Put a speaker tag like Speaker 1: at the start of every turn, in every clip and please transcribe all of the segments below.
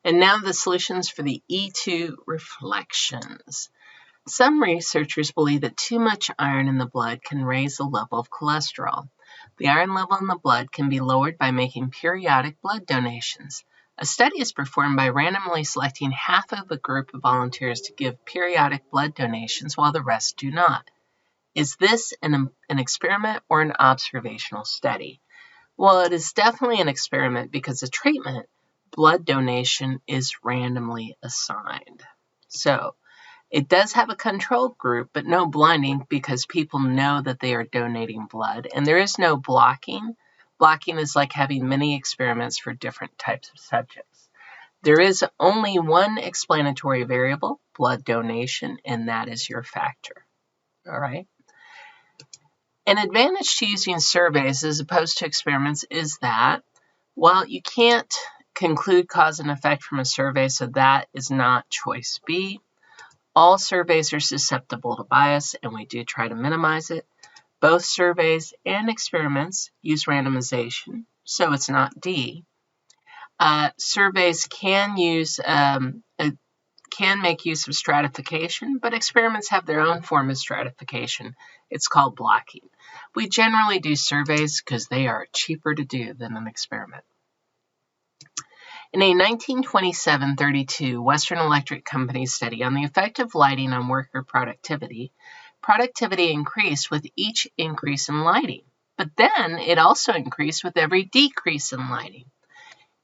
Speaker 1: And now the solutions for the E2 reflections. Some researchers believe that too much iron in the blood can raise the level of cholesterol. The iron level in the blood can be lowered by making periodic blood donations. A study is performed by randomly selecting half of a group of volunteers to give periodic blood donations while the rest do not. Is this an experiment or an observational study? Well, it is definitely an experiment because the treatment, blood donation, is randomly assigned. So, it does have a control group, but no blinding because people know that they are donating blood, and there is no blocking. Blocking is like having many experiments for different types of subjects. There is only one explanatory variable, blood donation, and that is your factor. All right. An advantage to using surveys as opposed to experiments is that, well, you can't conclude cause and effect from a survey, so that is not choice B. All surveys are susceptible to bias, and we do try to minimize it. Both surveys and experiments use randomization, so it's not D. Surveys can make use of stratification, but experiments have their own form of stratification. It's called blocking. We generally do surveys because they are cheaper to do than an experiment. In a 1927-32 Western Electric Company study on the effect of lighting on worker productivity, productivity increased with each increase in lighting, but then it also increased with every decrease in lighting.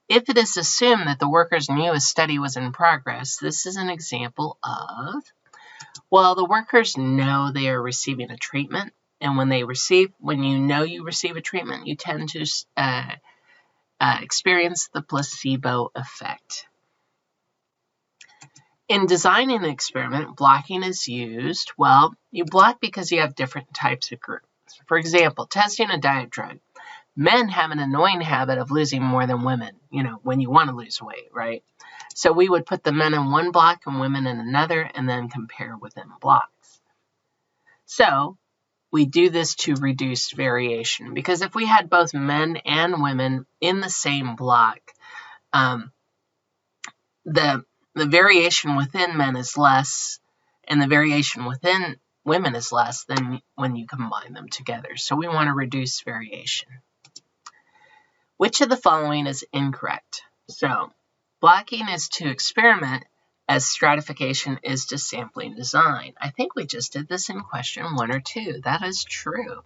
Speaker 1: If it is assumed that the workers knew a study was in progress, this is an example of, well, the workers know they are receiving a treatment, and when you know you receive a treatment, you tend to experience the placebo effect. In designing an experiment, blocking is used. Well, you block because you have different types of groups. For example, testing a diet drug. Men have an annoying habit of losing more than women, when you want to lose weight, right? So we would put the men in one block and women in another and then compare within blocks. So we do this to reduce variation because if we had both men and women in the same block, the variation within men is less and the variation within women is less than when you combine them together. So we want to reduce variation. Which of the following is incorrect? So, blocking is to experiment as stratification is to sampling design. I think we just did this in question 1 or 2. That is true.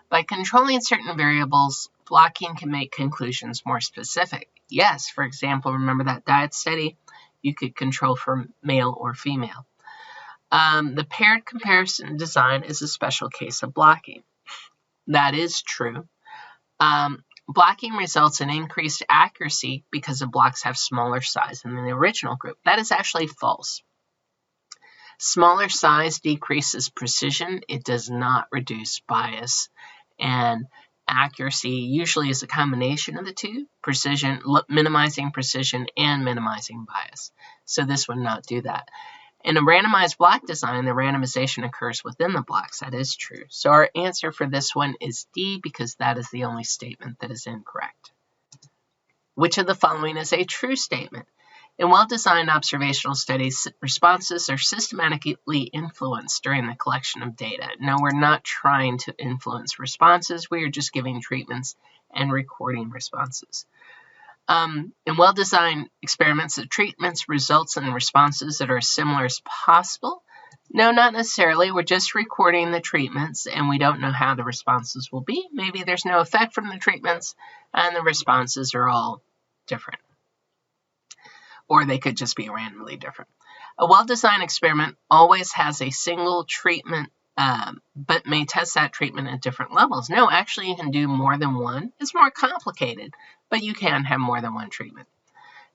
Speaker 1: By controlling certain variables, blocking can make conclusions more specific. Yes, for example, remember that diet study? You could control for male or female. The paired comparison design is a special case of blocking. That is true. Blocking results in increased accuracy because the blocks have smaller size than the original group. That is actually false. Smaller size decreases precision. It does not reduce bias. And accuracy usually is a combination of the two, minimizing precision and minimizing bias. So this would not do that. In a randomized block design, the randomization occurs within the blocks. That is true. So our answer for this one is D because that is the only statement that is incorrect. Which of the following is a true statement? In well-designed observational studies, responses are systematically influenced during the collection of data. No, we're not trying to influence responses. We are just giving treatments and recording responses. In well-designed experiments, the treatments results in responses that are as similar as possible. No, not necessarily. We're just recording the treatments, and we don't know how the responses will be. Maybe there's no effect from the treatments, and the responses are all different. Or they could just be randomly different. A well-designed experiment always has a single treatment, but may test that treatment at different levels. No, actually, you can do more than one. It's more complicated, but you can have more than one treatment.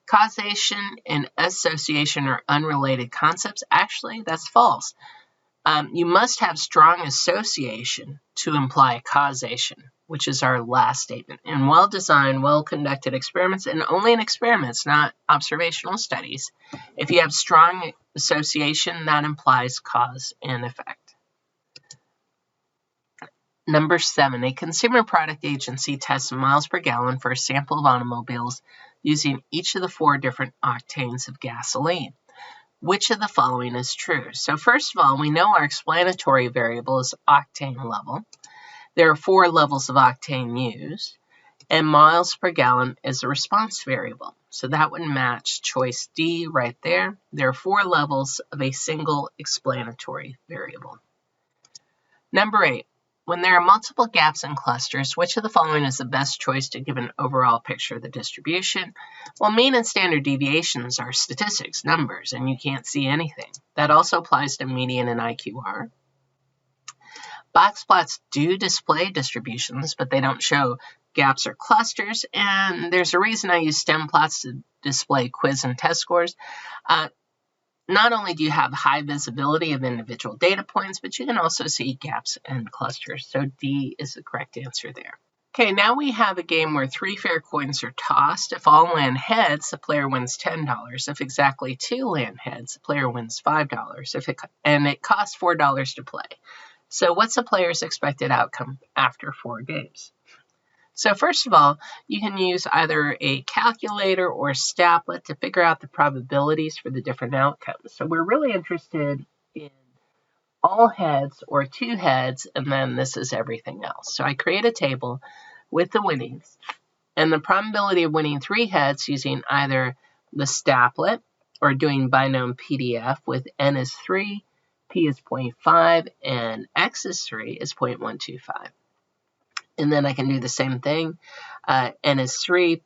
Speaker 1: Causation and association are unrelated concepts. Actually, that's false. You must have strong association to imply causation, which is our last statement. In well-designed, well-conducted experiments, and only in experiments, not observational studies, if you have strong association, that implies cause and effect. Number 7, a consumer product agency tests miles per gallon for a sample of automobiles using each of the 4 different octanes of gasoline. Which of the following is true? So first of all, we know our explanatory variable is octane level. There are 4 levels of octane used, and miles per gallon is the response variable. So that would match choice D right there. There are 4 levels of a single explanatory variable. Number 8, when there are multiple gaps in clusters, which of the following is the best choice to give an overall picture of the distribution? Well, mean and standard deviations are statistics, numbers, and you can't see anything. That also applies to median and IQR. Box plots do display distributions, but they don't show gaps or clusters, and there's a reason I use stem plots to display quiz and test scores. Not only do you have high visibility of individual data points, but you can also see gaps and clusters. So D is the correct answer there. Okay, now we have a game where 3 fair coins are tossed. If all land heads, the player wins $10. If exactly 2 land heads, the player wins $5. And it costs $4 to play. So what's the player's expected outcome after 4 games? So first of all, you can use either a calculator or a Statlet to figure out the probabilities for the different outcomes. So we're really interested in all heads or 2 heads, and then this is everything else. So I create a table with the winnings and the probability of winning 3 heads using either the Statlet or doing binom PDF with n is 3, p is 0.5, and x is 3 is 0.125. And then I can do the same thing. N is 3,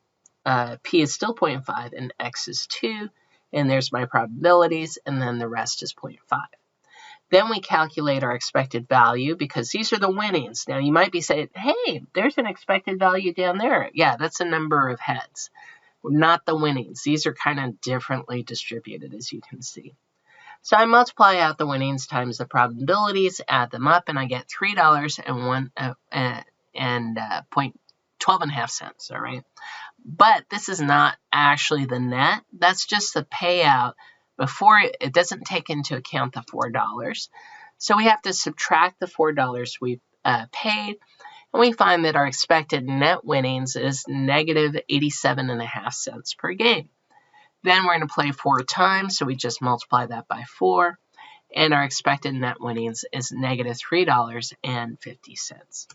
Speaker 1: p is still 0.5, and x is 2. And there's my probabilities, and then the rest is 0.5. Then we calculate our expected value because these are the winnings. Now you might be saying, hey, there's an expected value down there. Yeah, that's a number of heads, not the winnings. These are kind of differently distributed, as you can see. So I multiply out the winnings times the probabilities, add them up, and I get $3 and 12.5 cents, all right? But this is not actually the net. That's just the payout before it doesn't take into account the $4. So we have to subtract the $4 we paid, and we find that our expected net winnings is negative 87.5 cents per game. Then we're going to play 4 times, so we just multiply that by 4, and our expected net winnings is negative $3.50.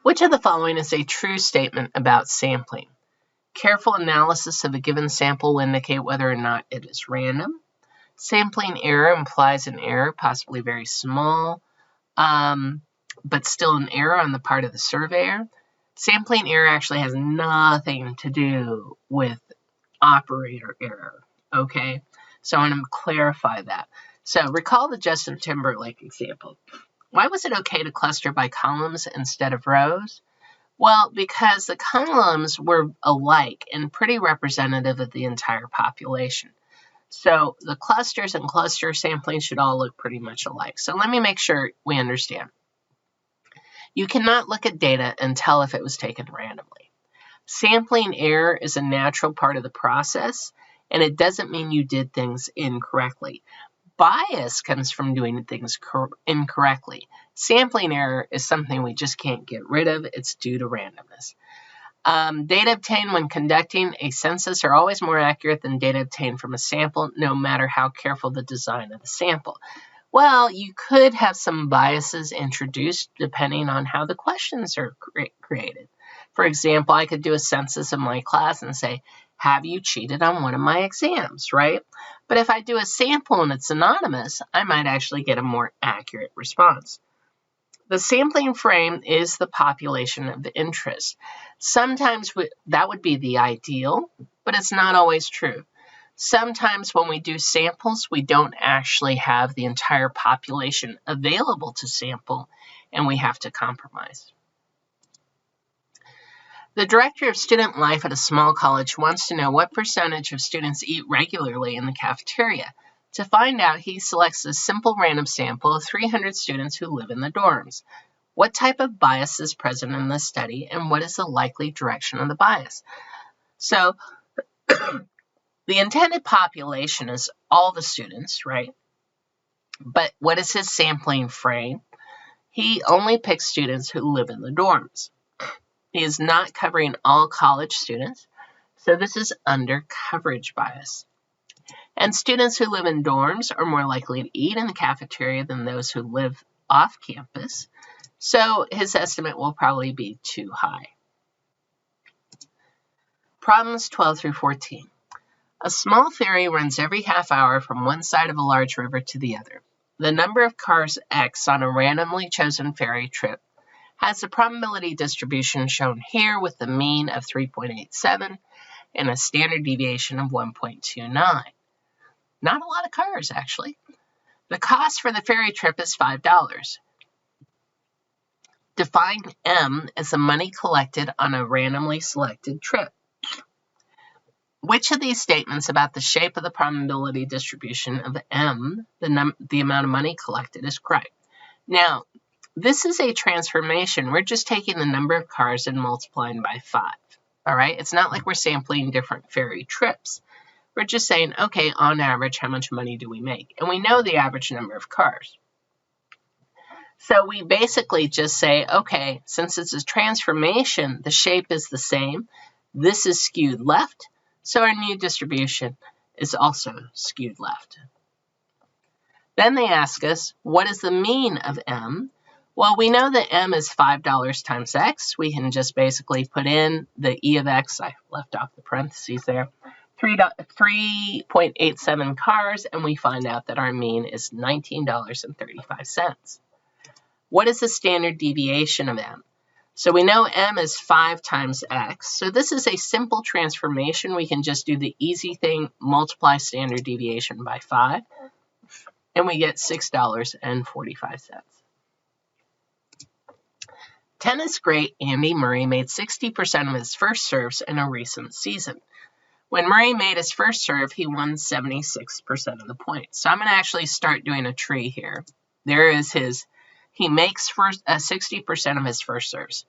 Speaker 1: Which of the following is a true statement about sampling? Careful analysis of a given sample will indicate whether or not it is random. Sampling error implies an error, possibly very small, but still an error on the part of the surveyor. Sampling error actually has nothing to do with operator error, okay? So I'm going to clarify that. So recall the Justin Timberlake example. Why was it okay to cluster by columns instead of rows? Well, because the columns were alike and pretty representative of the entire population. So the clusters and cluster sampling should all look pretty much alike. So let me make sure we understand. You cannot look at data and tell if it was taken randomly. Sampling error is a natural part of the process, and it doesn't mean you did things incorrectly. Bias comes from doing things incorrectly. Sampling error is something we just can't get rid of. It's due to randomness. Data obtained when conducting a census are always more accurate than data obtained from a sample, no matter how careful the design of the sample. Well, you could have some biases introduced depending on how the questions are created. For example, I could do a census of my class and say, have you cheated on one of my exams, right? But if I do a sample and it's anonymous, I might actually get a more accurate response. The sampling frame is the population of interest. Sometimes that would be the ideal, but it's not always true. Sometimes when we do samples, we don't actually have the entire population available to sample, and we have to compromise. The director of student life at a small college wants to know what percentage of students eat regularly in the cafeteria. To find out, he selects a simple random sample of 300 students who live in the dorms. What type of bias is present in this study, and what is the likely direction of the bias? So, the intended population is all the students, right? But what is his sampling frame? He only picks students who live in the dorms. He is not covering all college students, so this is under coverage bias. And students who live in dorms are more likely to eat in the cafeteria than those who live off campus, so his estimate will probably be too high. Problems 12 through 14. A small ferry runs every half hour from one side of a large river to the other. The number of cars X on a randomly chosen ferry trip has the probability distribution shown here with the mean of 3.87 and a standard deviation of 1.29. Not a lot of cars, actually. The cost for the ferry trip is $5. Define M as the money collected on a randomly selected trip. Which of these statements about the shape of the probability distribution of M, the amount of money collected, is correct? Now, this is a transformation. We're just taking the number of cars and multiplying by 5. All right? It's not like we're sampling different ferry trips. We're just saying, okay, on average, how much money do we make? And we know the average number of cars. So we basically just say, okay, since it's a transformation, the shape is the same. This is skewed left. So our new distribution is also skewed left. Then they ask us, what is the mean of M? Well, we know that M is $5 times X. We can just basically put in the E of X. I left off the parentheses there. 3.87 cars, and we find out that our mean is $19.35. What is the standard deviation of M? So we know M is 5 times X. So this is a simple transformation. We can just do the easy thing, multiply standard deviation by 5, and we get $6.45. Tennis great Andy Murray made 60% of his first serves in a recent season. When Murray made his first serve, he won 76% of the points. So I'm going to actually start doing a tree here. There is his... He makes 60% of his first serves.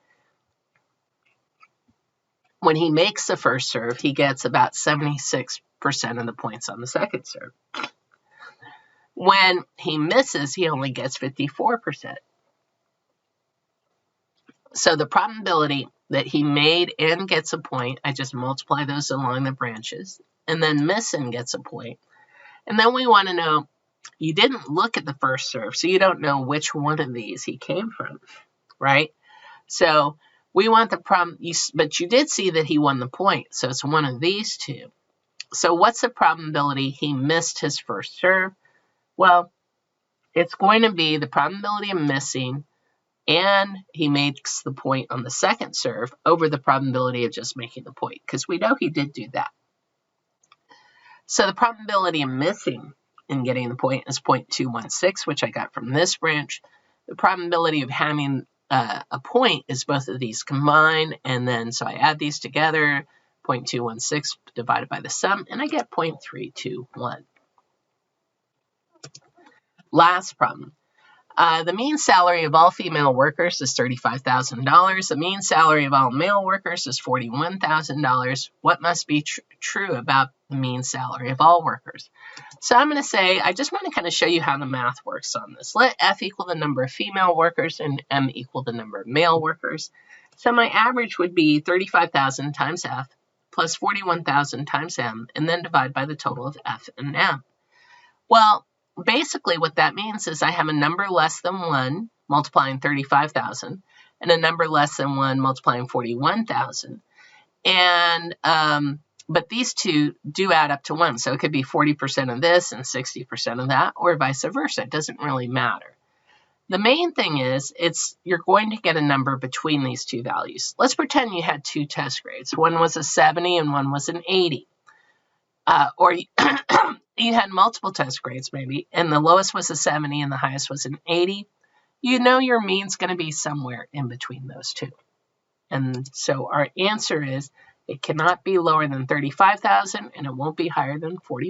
Speaker 1: When he makes the first serve, he gets about 76% of the points on the second serve. When he misses, he only gets 54%. So the probability that he made and gets a point, I just multiply those along the branches, and then miss and gets a point. And then we want to know, you didn't look at the first serve, so you don't know which one of these he came from, right? So we want the problem, but you did see that he won the point, so it's one of these two. So what's the probability he missed his first serve? Well, it's going to be the probability of missing and he makes the point on the second serve over the probability of just making the point, because we know he did do that. So the probability of missing and getting the point is 0.216, which I got from this branch. The probability of having a point is both of these combined, and then so I add these together, 0.216 divided by the sum, and I get 0.321. Last problem. The mean salary of all female workers is $35,000. The mean salary of all male workers is $41,000. What must be true about the mean salary of all workers? So I'm going to say, I just want to kind of show you how the math works on this. Let F equal the number of female workers and M equal the number of male workers. So my average would be 35,000 times F plus 41,000 times M, and then divide by the total of F and M. Well, basically what that means is I have a number less than 1 multiplying 35,000 and a number less than 1 multiplying 41,000. And but these two do add up to 1. So it could be 40% of this and 60% of that, or vice versa. It doesn't really matter. The main thing is you're going to get a number between these two values. Let's pretend you had 2 test grades. One was a 70 and one was an 80. Or you had multiple test grades maybe, and the lowest was a 70 and the highest was an 80. You know your mean's going to be somewhere in between those two. And so our answer is it cannot be lower than 35,000 and it won't be higher than 40.